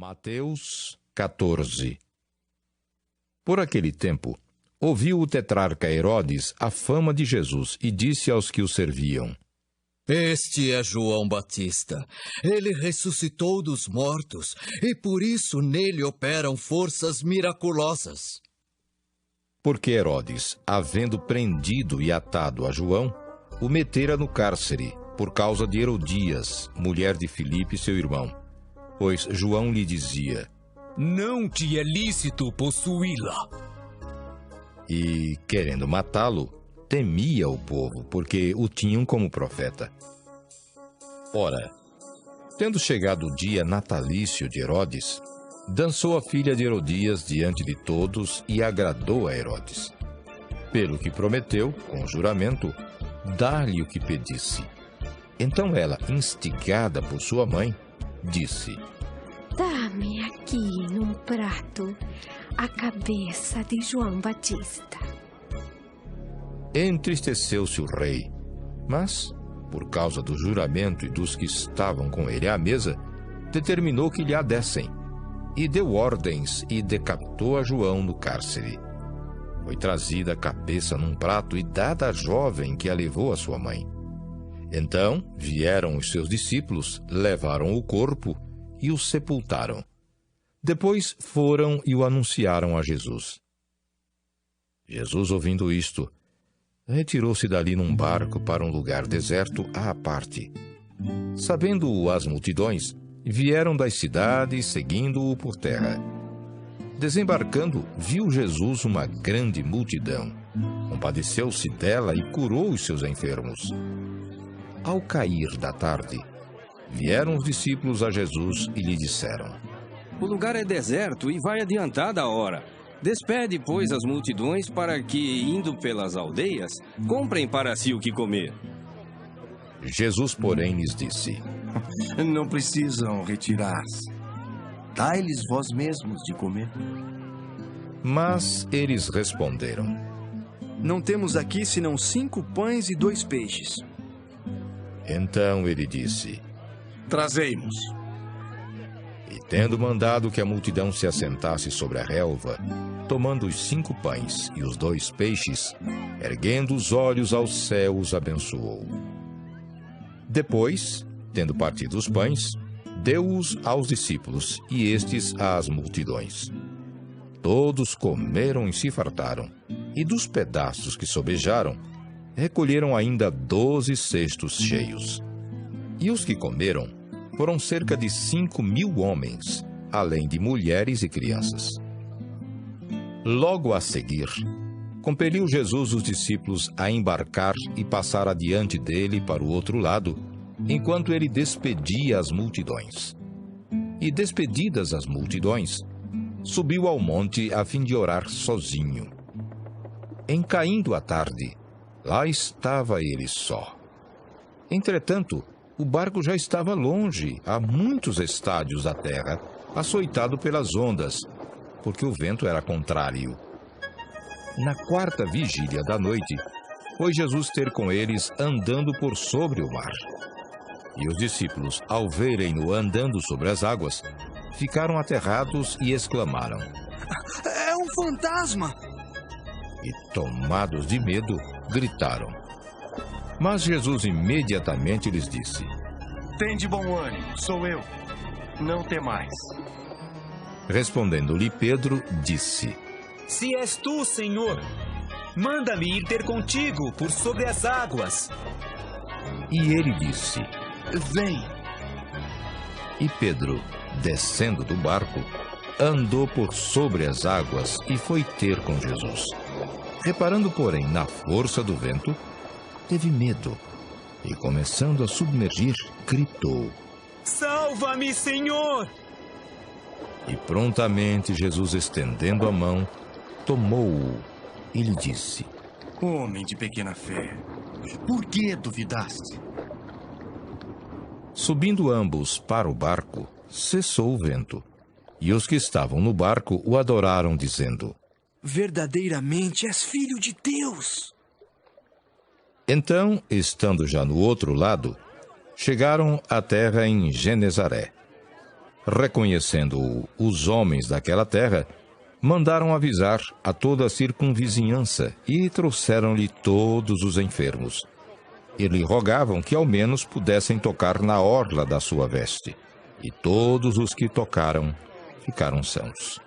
Mateus 14. Por aquele tempo, ouviu o tetrarca Herodes a fama de Jesus e disse aos que o serviam: Este é João Batista. Ele ressuscitou dos mortos e por isso nele operam forças miraculosas. Porque Herodes, havendo prendido e atado a João, o metera no cárcere, por causa de Herodias, mulher de Filipe, seu irmão. Pois João lhe dizia: Não te é lícito possuí-la. E, querendo matá-lo, temia o povo, porque o tinham como profeta. Ora, tendo chegado o dia natalício de Herodes, dançou a filha de Herodias diante de todos e agradou a Herodes. Pelo que prometeu, com juramento, dar-lhe o que pedisse. Então ela, instigada por sua mãe, disse: Dá-me aqui num prato a cabeça de João Batista. Entristeceu-se o rei, mas, por causa do juramento e dos que estavam com ele à mesa, determinou que lhe a dessem, e deu ordens e decapitou a João no cárcere. Foi trazida a cabeça num prato e dada à jovem que a levou à sua mãe. Então vieram os seus discípulos, levaram o corpo e o sepultaram. Depois foram e o anunciaram a Jesus. Jesus, ouvindo isto, retirou-se dali num barco para um lugar deserto à parte. Sabendo-o as multidões, vieram das cidades seguindo-o por terra. Desembarcando, viu Jesus uma grande multidão. Compadeceu-se dela e curou os seus enfermos. Ao cair da tarde, vieram os discípulos a Jesus e lhe disseram: O lugar é deserto e vai adiantada a hora. Despede, pois, as multidões para que, indo pelas aldeias, comprem para si o que comer. Jesus, porém, lhes disse: Não precisam retirar-se. Dai-lhes vós mesmos de comer. Mas eles responderam: Não temos aqui senão 5 pães e 2 peixes. Então ele disse: Trazei-mos. E tendo mandado que a multidão se assentasse sobre a relva, tomando os 5 pães e os 2 peixes, erguendo os olhos ao céu, os abençoou. Depois, tendo partido os pães, deu-os aos discípulos e estes às multidões. Todos comeram e se fartaram, e dos pedaços que sobejaram, recolheram ainda 12 cestos cheios. E os que comeram foram cerca de 5.000 homens, além de mulheres e crianças. Logo a seguir, compeliu Jesus os discípulos a embarcar e passar adiante dele para o outro lado, enquanto ele despedia as multidões. E despedidas as multidões, subiu ao monte a fim de orar sozinho. Em caindo a tarde, lá estava ele só. Entretanto, o barco já estava longe, a muitos estádios da terra, açoitado pelas ondas, porque o vento era contrário. Na 4ª vigília da noite, foi Jesus ter com eles andando por sobre o mar. E os discípulos, ao verem-no andando sobre as águas, ficaram aterrados e exclamaram: É um fantasma! E, tomados de medo, gritaram. Mas Jesus imediatamente lhes disse: Tende bom ânimo, sou eu. Não temais. Respondendo-lhe Pedro, disse: Se és tu, Senhor, manda-me ir ter contigo por sobre as águas. E ele disse: Vem! E Pedro, descendo do barco, andou por sobre as águas e foi ter com Jesus. Reparando, porém, na força do vento, teve medo e, começando a submergir, gritou: Salva-me, Senhor! E prontamente Jesus, estendendo a mão, tomou-o e lhe disse: Homem de pequena fé, por que duvidaste? Subindo ambos para o barco, cessou o vento. E os que estavam no barco o adoraram, dizendo: Verdadeiramente és filho de Deus! Então, estando já no outro lado, chegaram à terra em Genezaré. Reconhecendo-o os homens daquela terra, mandaram avisar a toda a circunvizinhança e trouxeram-lhe todos os enfermos. E lhe rogavam que ao menos pudessem tocar na orla da sua veste. E todos os que tocaram ficaram sãos.